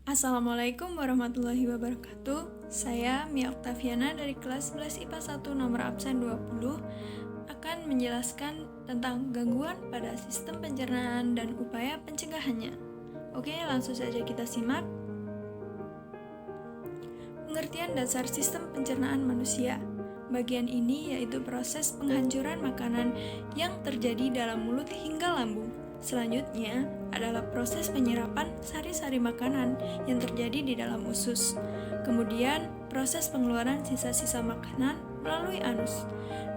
Assalamualaikum warahmatullahi wabarakatuh. Saya Mia Oktaviana dari kelas 11 IPA 1 nomor absen 20 akan menjelaskan tentang gangguan pada sistem pencernaan dan upaya pencegahannya. Oke, langsung saja kita simak. Pengertian dasar sistem pencernaan manusia. Bagian ini yaitu proses penghancuran makanan yang terjadi dalam mulut hingga lambung. Selanjutnya adalah proses penyerapan sari-sari makanan yang terjadi di dalam usus. Kemudian proses pengeluaran sisa-sisa makanan melalui anus.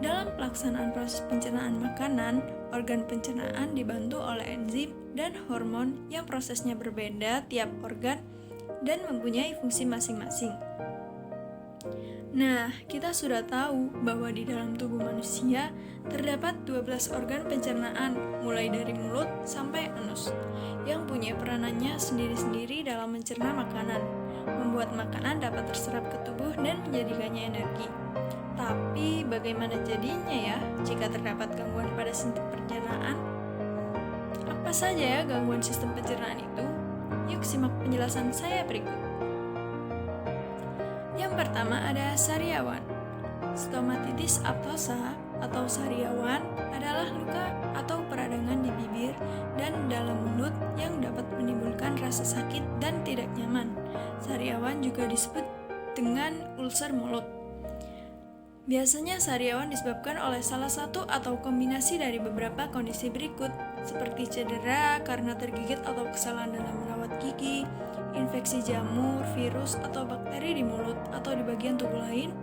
Dalam pelaksanaan proses pencernaan makanan, organ pencernaan dibantu oleh enzim dan hormon yang prosesnya berbeda tiap organ dan mempunyai fungsi masing-masing. Nah, kita sudah tahu bahwa di dalam tubuh manusia terdapat 12 organ pencernaan, mulai dari mulut sampai anus, yang punya peranannya sendiri-sendiri dalam mencerna makanan, membuat makanan dapat terserap ke tubuh dan menjadikannya energi. Tapi bagaimana jadinya ya jika terdapat gangguan pada sistem pencernaan? Apa saja ya gangguan sistem pencernaan itu? Yuk simak penjelasan saya berikut. Yang pertama ada sariawan. Stomatitis aptosa atau sariawan adalah luka atau peradangan di bibir dan dalam mulut yang dapat menimbulkan rasa sakit dan tidak nyaman. Sariawan juga disebut dengan ulcer mulut. Biasanya sariawan disebabkan oleh salah satu atau kombinasi dari beberapa kondisi berikut, seperti cedera karena tergigit atau kesalahan dalam merawat gigi, infeksi jamur, virus, atau bakteri di mulut atau di bagian tubuh lain,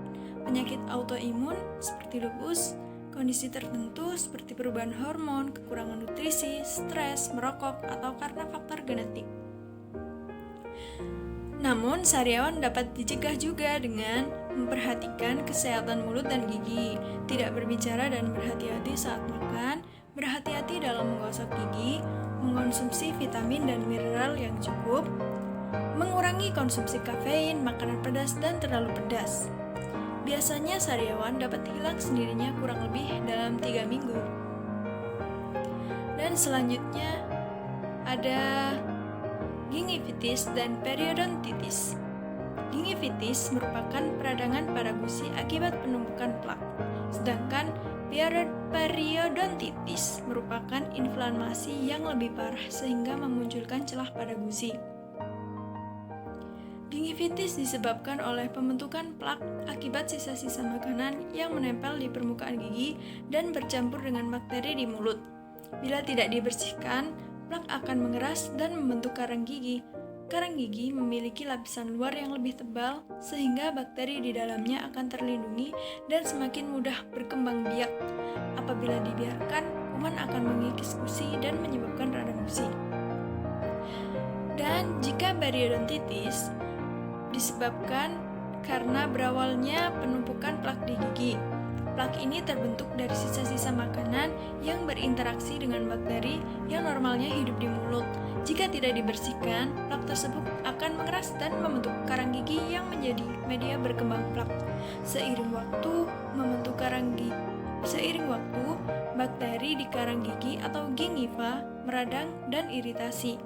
penyakit autoimun seperti lupus, kondisi tertentu seperti perubahan hormon, kekurangan nutrisi, stres, merokok, atau karena faktor genetik. Namun, sariawan dapat dicegah juga dengan memperhatikan kesehatan mulut dan gigi, tidak berbicara dan berhati-hati saat makan, berhati-hati dalam menggosok gigi, mengonsumsi vitamin dan mineral yang cukup, mengurangi konsumsi kafein, makanan pedas, dan terlalu pedas. Biasanya sariawan dapat hilang sendirinya kurang lebih dalam 3 minggu. Dan selanjutnya ada gingivitis dan periodontitis. Gingivitis merupakan peradangan pada gusi akibat penumpukan plak, sedangkan periodontitis merupakan inflamasi yang lebih parah sehingga memunculkan celah pada gusi. Gingivitis disebabkan oleh pembentukan plak akibat sisa-sisa makanan yang menempel di permukaan gigi dan bercampur dengan bakteri di mulut. Bila tidak dibersihkan, plak akan mengeras dan membentuk karang gigi. Karang gigi memiliki lapisan luar yang lebih tebal sehingga bakteri di dalamnya akan terlindungi dan semakin mudah berkembang biak. Apabila dibiarkan, kuman akan mengikis gusi dan menyebabkan radang gusi. Dan jika periodontitis disebabkan karena berawalnya penumpukan plak di gigi. Plak ini terbentuk dari sisa-sisa makanan yang berinteraksi dengan bakteri yang normalnya hidup di mulut. Jika tidak dibersihkan, plak tersebut akan mengeras dan membentuk karang gigi yang menjadi media berkembang plak. Seiring waktu, bakteri di karang gigi atau gingiva meradang dan iritasi.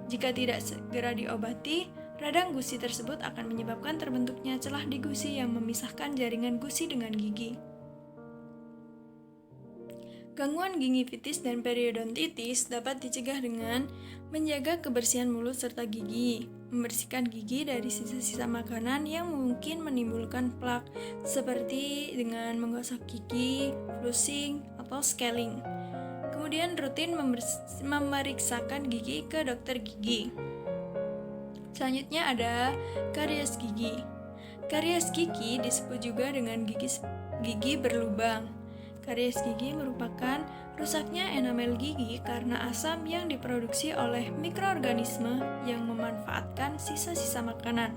Jika tidak segera diobati, radang gusi tersebut akan menyebabkan terbentuknya celah di gusi yang memisahkan jaringan gusi dengan gigi. Gangguan gingivitis dan periodontitis dapat dicegah dengan menjaga kebersihan mulut serta gigi, membersihkan gigi dari sisa-sisa makanan yang mungkin menimbulkan plak, seperti dengan menggosok gigi, flossing, atau scaling. Kemudian rutin memeriksakan gigi ke dokter gigi. Selanjutnya ada karies gigi. Karies gigi disebut juga dengan gigi berlubang. Karies gigi merupakan rusaknya enamel gigi karena asam yang diproduksi oleh mikroorganisme yang memanfaatkan sisa-sisa makanan.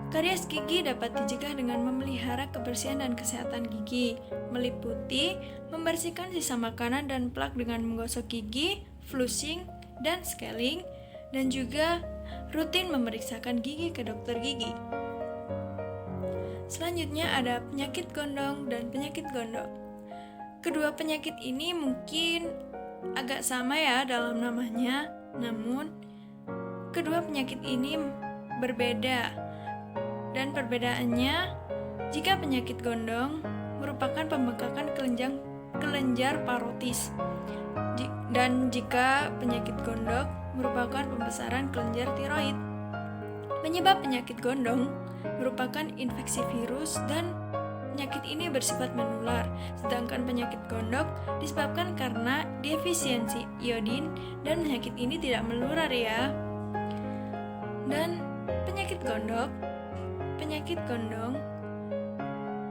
Karies gigi dapat dicegah dengan memelihara kebersihan dan kesehatan gigi, meliputi membersihkan sisa makanan dan plak dengan menggosok gigi, flossing, dan scaling, dan juga rutin memeriksakan gigi ke dokter gigi. Selanjutnya ada penyakit gondong dan penyakit gondok. Kedua penyakit ini mungkin agak sama ya dalam namanya, namun Kedua penyakit ini berbeda, dan perbedaannya, jika penyakit gondong merupakan pembengkakan kelenjar parotis, dan jika penyakit gondok merupakan pembesaran kelenjar tiroid. Penyebab penyakit gondong merupakan infeksi virus dan penyakit ini bersifat menular, sedangkan penyakit gondok disebabkan karena defisiensi iodin dan penyakit ini tidak menular ya. Dan penyakit gondong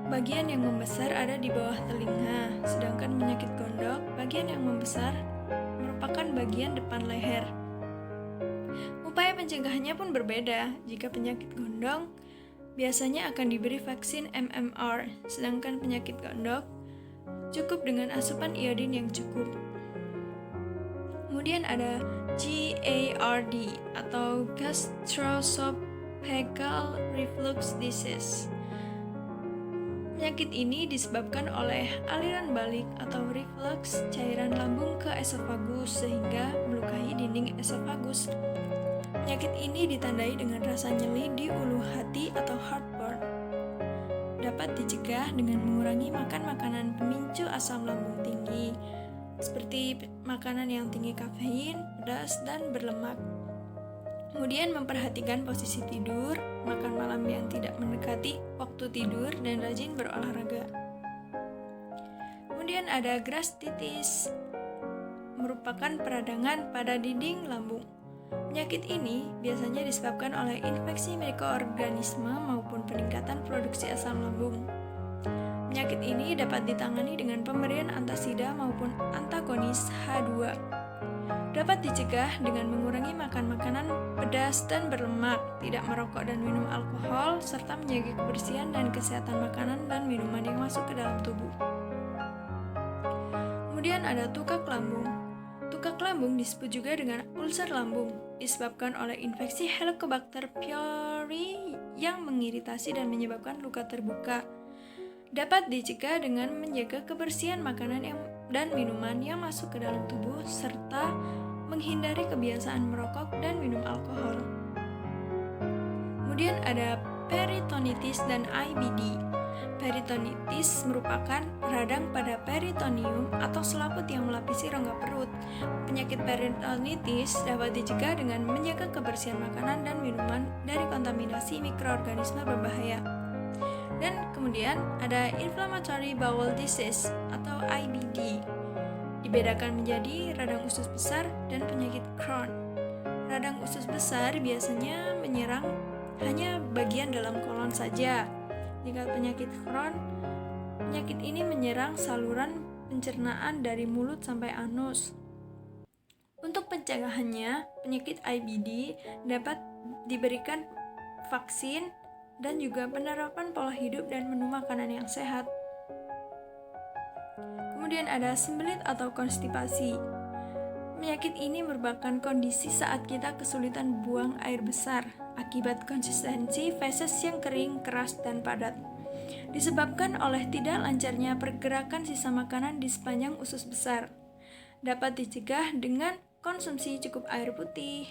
bagian yang membesar ada di bawah telinga, sedangkan penyakit gondok bagian yang membesar merupakan bagian depan leher. Upaya pencegahannya pun berbeda. Jika penyakit gondong biasanya akan diberi vaksin MMR, sedangkan penyakit gondok cukup dengan asupan iodin yang cukup. Kemudian ada GARD atau Gastroesophageal Reflux Disease. Penyakit ini disebabkan oleh aliran balik atau reflux cairan lambung ke esofagus sehingga melukai dinding esofagus. Penyakit ini ditandai dengan rasa nyeri di ulu hati atau heartburn. Dapat dicegah dengan mengurangi makan makanan pemicu asam lambung tinggi, seperti makanan yang tinggi kafein, pedas, dan berlemak. Kemudian memperhatikan posisi tidur, makan malam yang tidak mendekati waktu tidur, dan rajin berolahraga. Kemudian ada gastritis, merupakan peradangan pada dinding lambung. Penyakit ini biasanya disebabkan oleh infeksi mikroorganisme maupun peningkatan produksi asam lambung. Penyakit ini dapat ditangani dengan pemberian antasida maupun antagonis H2. Dapat dicegah dengan mengurangi makan makanan pedas dan berlemak, tidak merokok dan minum alkohol, serta menjaga kebersihan dan kesehatan makanan dan minuman yang masuk ke dalam tubuh. Kemudian ada tukak lambung. Tukak lambung disebut juga dengan ulcer lambung, disebabkan oleh infeksi Helicobacter pylori yang mengiritasi dan menyebabkan luka terbuka. Dapat dicegah dengan menjaga kebersihan makanan dan minuman yang masuk ke dalam tubuh, serta menghindari kebiasaan merokok dan minum alkohol. Kemudian ada peritonitis dan IBD. Peritonitis merupakan radang pada peritoneum atau selaput yang melapisi rongga perut. Penyakit peritonitis dapat dicegah dengan menjaga kebersihan makanan dan minuman dari kontaminasi mikroorganisme berbahaya. Dan kemudian ada inflammatory bowel disease atau IBD. Dibedakan menjadi radang usus besar dan penyakit Crohn. Radang usus besar biasanya menyerang hanya bagian dalam kolon saja. Jika penyakit Crohn, penyakit ini menyerang saluran pencernaan dari mulut sampai anus. Untuk pencegahannya, penyakit IBD dapat diberikan vaksin dan juga penerapan pola hidup dan menu makanan yang sehat. Kemudian ada sembelit atau konstipasi. Penyakit ini merupakan kondisi saat kita kesulitan buang air besar akibat konsistensi feses yang kering, keras, dan padat. Disebabkan oleh tidak lancarnya pergerakan sisa makanan di sepanjang usus besar. Dapat dicegah dengan konsumsi cukup air putih,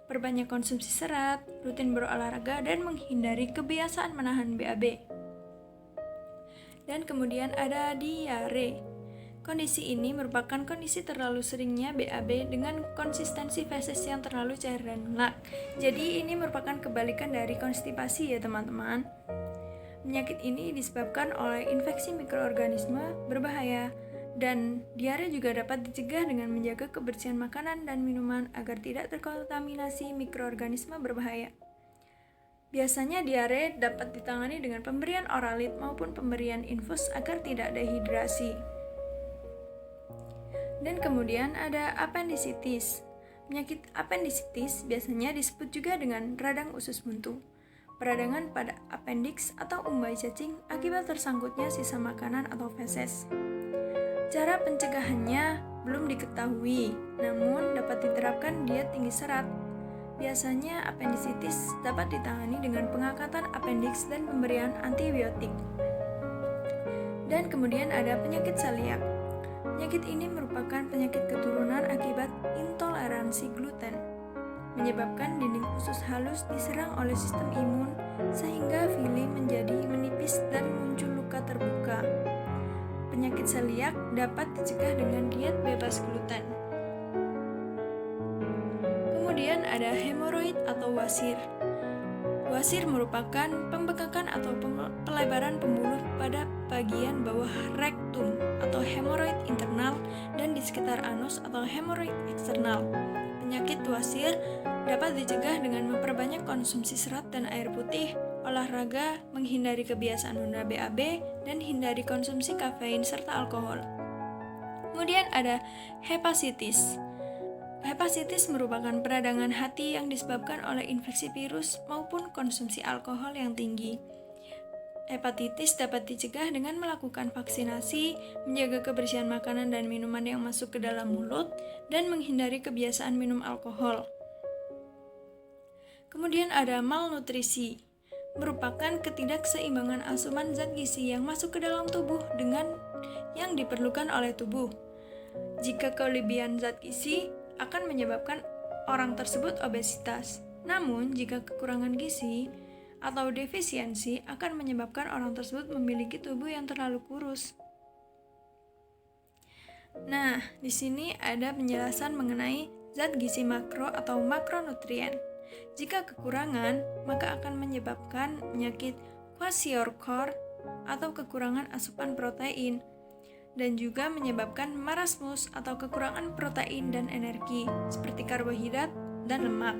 perbanyak konsumsi serat, rutin berolahraga, dan menghindari kebiasaan menahan BAB. Dan kemudian ada diare. Kondisi ini merupakan kondisi terlalu seringnya BAB dengan konsistensi feses yang terlalu cair dan lunak. Jadi ini merupakan kebalikan dari konstipasi ya teman-teman. Penyakit ini disebabkan oleh infeksi mikroorganisme berbahaya, dan diare juga dapat dicegah dengan menjaga kebersihan makanan dan minuman agar tidak terkontaminasi mikroorganisme berbahaya. Biasanya diare dapat ditangani dengan pemberian oralit maupun pemberian infus agar tidak dehidrasi. Dan kemudian ada apendisitis. Penyakit apendisitis biasanya disebut juga dengan radang usus buntu. Peradangan pada appendix atau umbai cacing akibat tersangkutnya sisa makanan atau feses. Cara pencegahannya belum diketahui, namun dapat diterapkan diet tinggi serat. Biasanya apendisitis dapat ditangani dengan pengangkatan appendix dan pemberian antibiotik. Dan kemudian ada penyakit celiak. Penyakit ini merupakan penyakit keturunan akibat intoleransi gluten. menyebabkan dinding usus halus diserang oleh sistem imun sehingga villi menjadi menipis dan muncul luka terbuka. Penyakit celiak dapat dicegah dengan diet bebas gluten. Kemudian ada hemoroid atau wasir. Wasir merupakan pembekakan atau pelebaran pembuluh pada bagian bawah rektum atau hemoroid internal dan di sekitar anus atau hemoroid eksternal. Penyakit wasir dapat dicegah dengan memperbanyak konsumsi serat dan air putih, olahraga, menghindari kebiasaan menunda BAB, dan hindari konsumsi kafein serta alkohol. Kemudian ada hepatitis. Hepatitis merupakan peradangan hati yang disebabkan oleh infeksi virus maupun konsumsi alkohol yang tinggi. Hepatitis dapat dicegah dengan melakukan vaksinasi, menjaga kebersihan makanan dan minuman yang masuk ke dalam mulut, dan menghindari kebiasaan minum alkohol. Kemudian ada malnutrisi, merupakan ketidakseimbangan asupan zat gizi yang masuk ke dalam tubuh dengan yang diperlukan oleh tubuh. Jika kelebihan zat gizi akan menyebabkan orang tersebut obesitas. Namun, jika kekurangan gizi atau defisiensi akan menyebabkan orang tersebut memiliki tubuh yang terlalu kurus. Nah, di sini ada penjelasan mengenai zat gizi makro atau makronutrien. Jika kekurangan, maka akan menyebabkan penyakit kwashiorkor atau kekurangan asupan protein, dan juga menyebabkan marasmus atau kekurangan protein dan energi seperti karbohidrat dan lemak.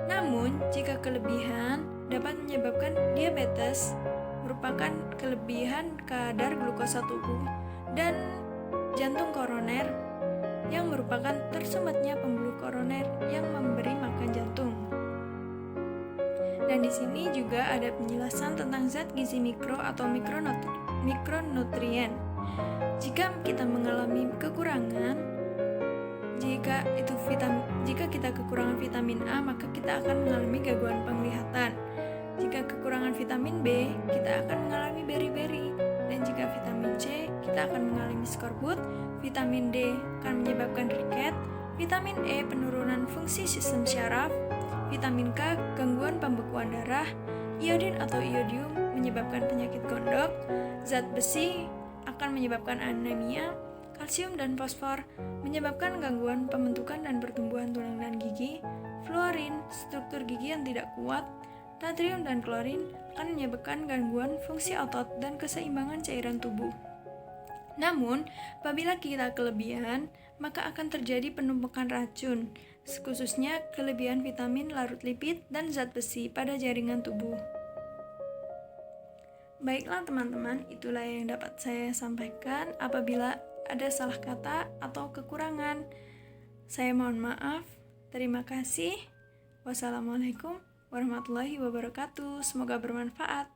Namun, jika kelebihan dapat menyebabkan diabetes, merupakan kelebihan kadar glukosa tubuh, dan jantung koroner yang merupakan tersumbatnya pembuluh koroner yang memberi makan jantung. Dan di sini juga ada penjelasan tentang zat gizi mikro atau mikronutrien. Jika kita mengalami kekurangan, jika kita kekurangan vitamin A, maka kita akan mengalami gangguan penglihatan. Jika kekurangan vitamin B, kita akan mengalami beri-beri. Dan jika vitamin C, kita akan mengalami skorbut. Vitamin D akan menyebabkan riket. Vitamin E penurunan fungsi sistem syaraf. Vitamin K gangguan pembekuan darah. Iodin atau iodium menyebabkan penyakit gondok. Zat besi akan menyebabkan anemia. Kalsium dan fosfor menyebabkan gangguan pembentukan dan pertumbuhan tulang dan gigi. Fluorin, struktur gigi yang tidak kuat. Natrium dan klorin akan menyebabkan gangguan fungsi otot dan keseimbangan cairan tubuh. Namun, apabila kita kelebihan, maka akan terjadi penumpukan racun, khususnya kelebihan vitamin larut lipid dan zat besi pada jaringan tubuh. Baiklah teman-teman, itulah yang dapat saya sampaikan. Apabila ada salah kata atau kekurangan, saya mohon maaf. Terima kasih. Wassalamualaikum warahmatullahi wabarakatuh. Semoga bermanfaat.